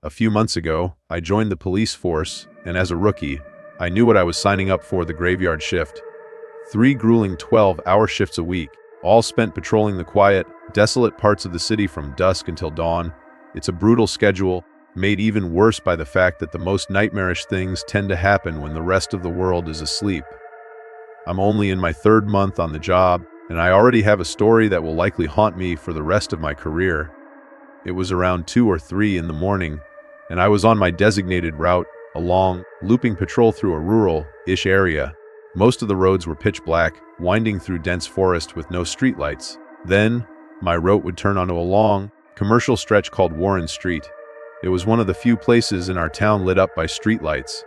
A few months ago, I joined the police force, and as a rookie, I knew what I was signing up for: the graveyard shift. 3 grueling 12-hour shifts a week, all spent patrolling the quiet, desolate parts of the city from dusk until dawn. It's a brutal schedule, made even worse by the fact that the most nightmarish things tend to happen when the rest of the world is asleep. I'm only in my 3rd month on the job, and I already have a story that will likely haunt me for the rest of my career. It was around 2 or 3 in the morning, and I was on my designated route, a long, looping patrol through a rural-ish area. Most of the roads were pitch black, winding through dense forest with no streetlights. Then, my route would turn onto a long, commercial stretch called Warren Street. It was one of the few places in our town lit up by streetlights.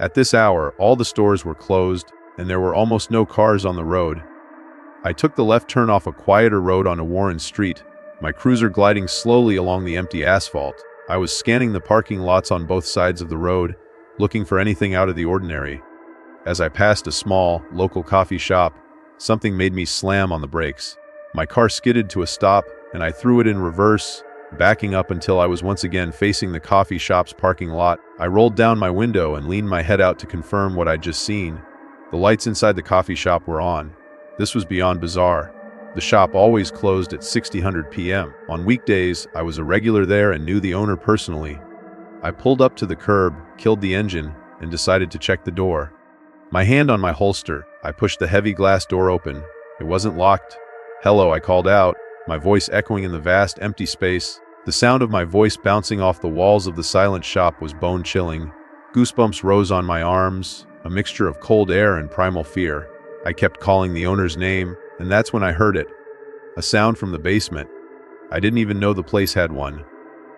At this hour, all the stores were closed, and there were almost no cars on the road. I took the left turn off a quieter road onto Warren Street, my cruiser gliding slowly along the empty asphalt. I was scanning the parking lots on both sides of the road, looking for anything out of the ordinary. As I passed a small, local coffee shop, something made me slam on the brakes. My car skidded to a stop, and I threw it in reverse, backing up until I was once again facing the coffee shop's parking lot. I rolled down my window and leaned my head out to confirm what I'd just seen. The lights inside the coffee shop were on. This was beyond bizarre. The shop always closed at 6:00 p.m. On weekdays, I was a regular there and knew the owner personally. I pulled up to the curb, killed the engine, and decided to check the door. My hand on my holster, I pushed the heavy glass door open. It wasn't locked. "Hello," I called out, my voice echoing in the vast, empty space. The sound of my voice bouncing off the walls of the silent shop was bone-chilling. Goosebumps rose on my arms, a mixture of cold air and primal fear. I kept calling the owner's name, and that's when I heard it. A sound from the basement. I didn't even know the place had one.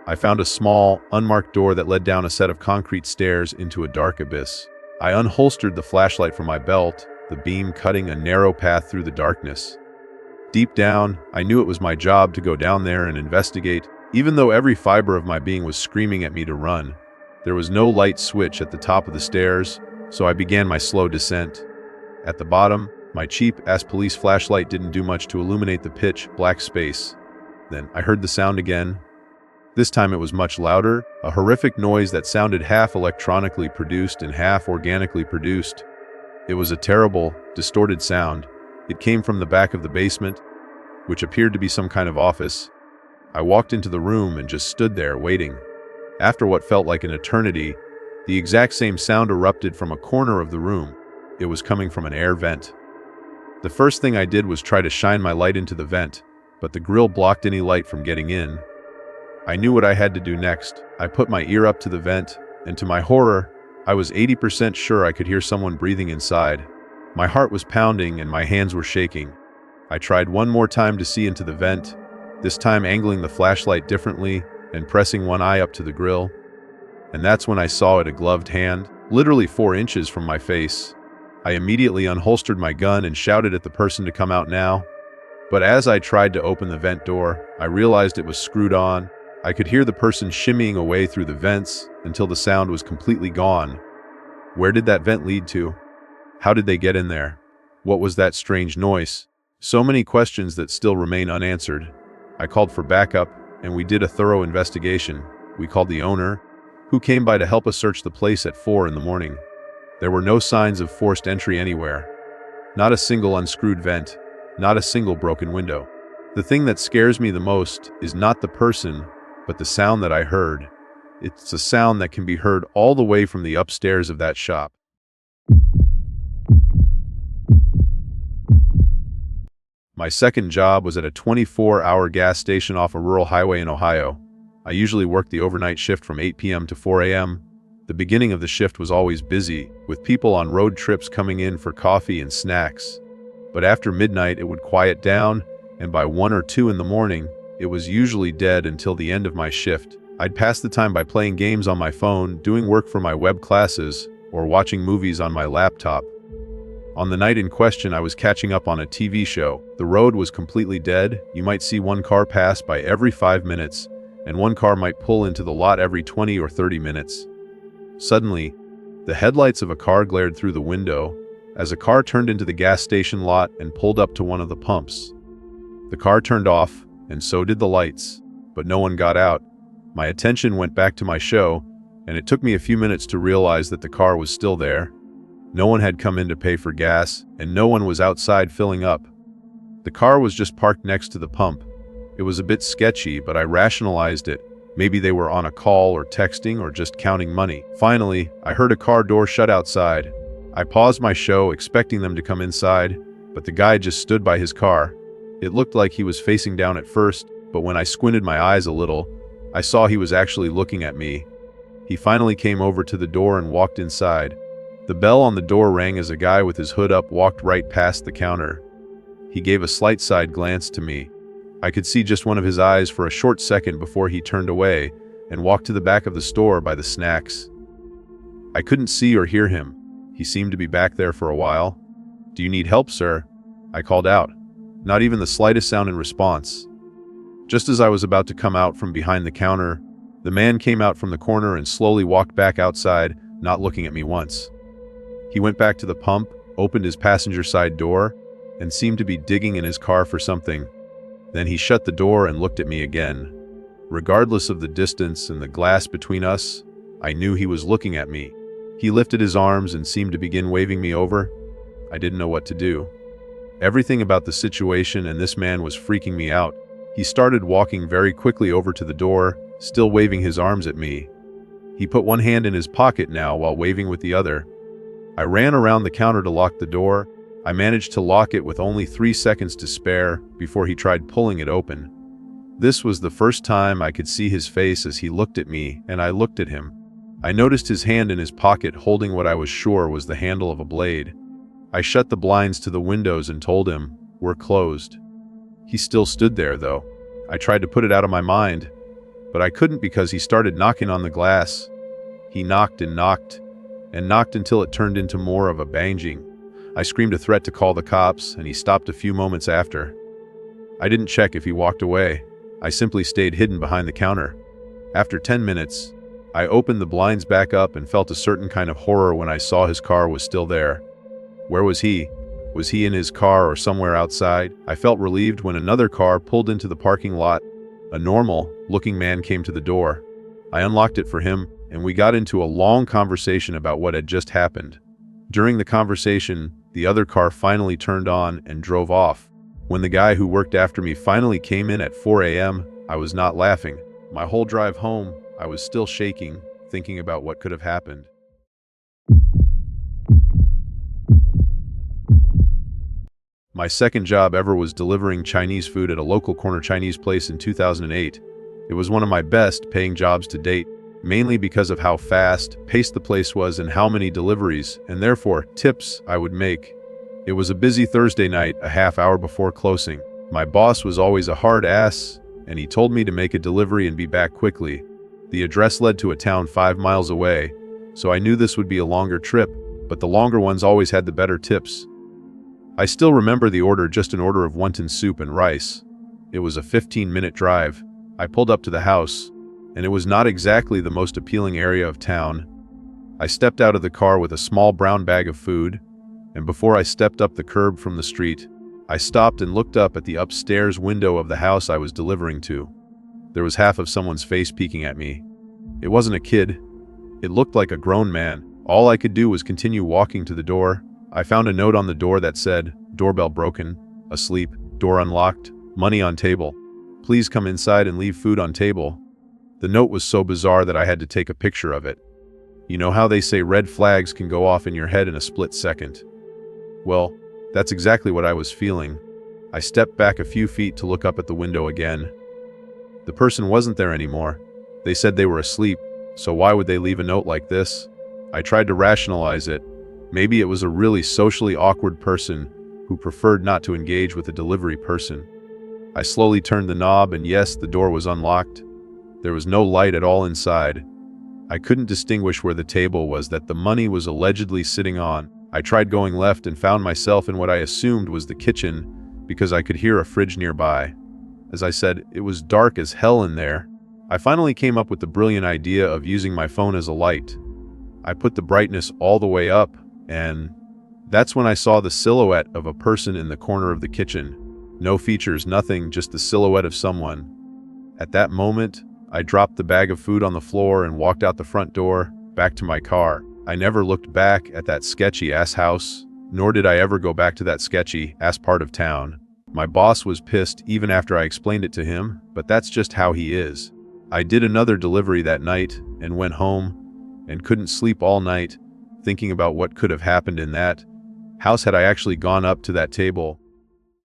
I found a small, unmarked door that led down a set of concrete stairs into a dark abyss. I unholstered the flashlight from my belt, the beam cutting a narrow path through the darkness. Deep down, I knew it was my job to go down there and investigate, even though every fiber of my being was screaming at me to run. There was no light switch at the top of the stairs, so I began my slow descent. At the bottom, my cheap-ass police flashlight didn't do much to illuminate the pitch-black space. Then I heard the sound again. This time it was much louder, a horrific noise that sounded half electronically produced and half organically produced. It was a terrible, distorted sound. It came from the back of the basement, which appeared to be some kind of office. I walked into the room and just stood there, waiting. After what felt like an eternity, the exact same sound erupted from a corner of the room. It was coming from an air vent. The first thing I did was try to shine my light into the vent, but the grill blocked any light from getting in. I knew what I had to do next. I put my ear up to the vent, and to my horror, I was 80% sure I could hear someone breathing inside. My heart was pounding and my hands were shaking. I tried one more time to see into the vent, this time angling the flashlight differently and pressing one eye up to the grill. And that's when I saw it, a gloved hand, literally 4 inches from my face. I immediately unholstered my gun and shouted at the person to come out now. But as I tried to open the vent door, I realized it was screwed on. I could hear the person shimmying away through the vents until the sound was completely gone. Where did that vent lead to? How did they get in there? What was that strange noise? So many questions that still remain unanswered. I called for backup, and we did a thorough investigation. We called the owner, who came by to help us search the place at 4 in the morning. There were no signs of forced entry anywhere. Not a single unscrewed vent, not a single broken window. The thing that scares me the most is not the person, but the sound that I heard. It's a sound that can be heard all the way from the upstairs of that shop. My second job was at a 24-hour gas station off a rural highway in Ohio. I usually worked the overnight shift from 8 p.m. to 4 a.m. The beginning of the shift was always busy, with people on road trips coming in for coffee and snacks. But after midnight, it would quiet down, and by 1 or 2 in the morning, it was usually dead until the end of my shift. I'd pass the time by playing games on my phone, doing work for my web classes, or watching movies on my laptop. On the night in question, I was catching up on a TV show. The road was completely dead. You might see one car pass by every 5 minutes, and one car might pull into the lot every 20 or 30 minutes. Suddenly, the headlights of a car glared through the window as a car turned into the gas station lot and pulled up to one of the pumps. The car turned off, and so did the lights, but no one got out. My attention went back to my show, and it took me a few minutes to realize that the car was still there. No one had come in to pay for gas, and no one was outside filling up. The car was just parked next to the pump. It was a bit sketchy, but I rationalized it. Maybe they were on a call or texting or just counting money. Finally, I heard a car door shut outside. I paused my show, expecting them to come inside, but the guy just stood by his car. It looked like he was facing down at first, but when I squinted my eyes a little, I saw he was actually looking at me. He finally came over to the door and walked inside. The bell on the door rang as a guy with his hood up walked right past the counter. He gave a slight side glance to me. I could see just one of his eyes for a short second before he turned away and walked to the back of the store by the snacks. I couldn't see or hear him. He seemed to be back there for a while. "Do you need help, sir?" I called out. Not even the slightest sound in response. Just as I was about to come out from behind the counter, the man came out from the corner and slowly walked back outside, not looking at me once. He went back to the pump, opened his passenger side door, and seemed to be digging in his car for something. Then he shut the door and looked at me again. Regardless of the distance and the glass between us, I knew he was looking at me. He lifted his arms and seemed to begin waving me over. I didn't know what to do. Everything about the situation and this man was freaking me out. He started walking very quickly over to the door, still waving his arms at me. He put one hand in his pocket now while waving with the other. I ran around the counter to lock the door. I managed to lock it with only 3 seconds to spare before he tried pulling it open. This was the first time I could see his face as he looked at me, and I looked at him. I noticed his hand in his pocket holding what I was sure was the handle of a blade. I shut the blinds to the windows and told him, "We're closed." He still stood there, though. I tried to put it out of my mind, but I couldn't because he started knocking on the glass. He knocked and knocked, and knocked until it turned into more of a banging. I screamed a threat to call the cops, and he stopped a few moments after. I didn't check if he walked away. I simply stayed hidden behind the counter. After 10 minutes, I opened the blinds back up and felt a certain kind of horror when I saw his car was still there. Where was he? Was he in his car or somewhere outside? I felt relieved when another car pulled into the parking lot. A normal-looking man came to the door. I unlocked it for him, and we got into a long conversation about what had just happened. During the conversation, the other car finally turned on and drove off. When the guy who worked after me finally came in at 4 a.m., I was not laughing. My whole drive home, I was still shaking, thinking about what could have happened. My second job ever was delivering Chinese food at a local corner Chinese place in 2008. It was one of my best paying jobs to date, mainly because of how fast-paced the place was and how many deliveries, and therefore tips, I would make. It was a busy Thursday night, a half hour before closing. My boss was always a hard ass, and he told me to make a delivery and be back quickly. The address led to a town 5 miles away, so I knew this would be a longer trip, but the longer ones always had the better tips. I still remember the order, just an order of wonton soup and rice. It was a 15-minute drive. I pulled up to the house, and it was not exactly the most appealing area of town. I stepped out of the car with a small brown bag of food, and before I stepped up the curb from the street, I stopped and looked up at the upstairs window of the house I was delivering to. There was half of someone's face peeking at me. It wasn't a kid. It looked like a grown man. All I could do was continue walking to the door. I found a note on the door that said, "Doorbell broken, asleep, door unlocked, money on table. Please come inside and leave food on table." The note was so bizarre that I had to take a picture of it. You know how they say red flags can go off in your head in a split second? Well, that's exactly what I was feeling. I stepped back a few feet to look up at the window again. The person wasn't there anymore. They said they were asleep, so why would they leave a note like this? I tried to rationalize it. Maybe it was a really socially awkward person who preferred not to engage with a delivery person. I slowly turned the knob, and yes, the door was unlocked. There was no light at all inside. I couldn't distinguish where the table was that the money was allegedly sitting on. I tried going left and found myself in what I assumed was the kitchen because I could hear a fridge nearby. As I said, it was dark as hell in there. I finally came up with the brilliant idea of using my phone as a light. I put the brightness all the way up, and that's when I saw the silhouette of a person in the corner of the kitchen. No features, nothing, just the silhouette of someone. At that moment, I dropped the bag of food on the floor and walked out the front door, back to my car. I never looked back at that sketchy-ass house, nor did I ever go back to that sketchy-ass part of town. My boss was pissed even after I explained it to him, but that's just how he is. I did another delivery that night and went home and couldn't sleep all night, thinking about what could have happened in that house had I actually gone up to that table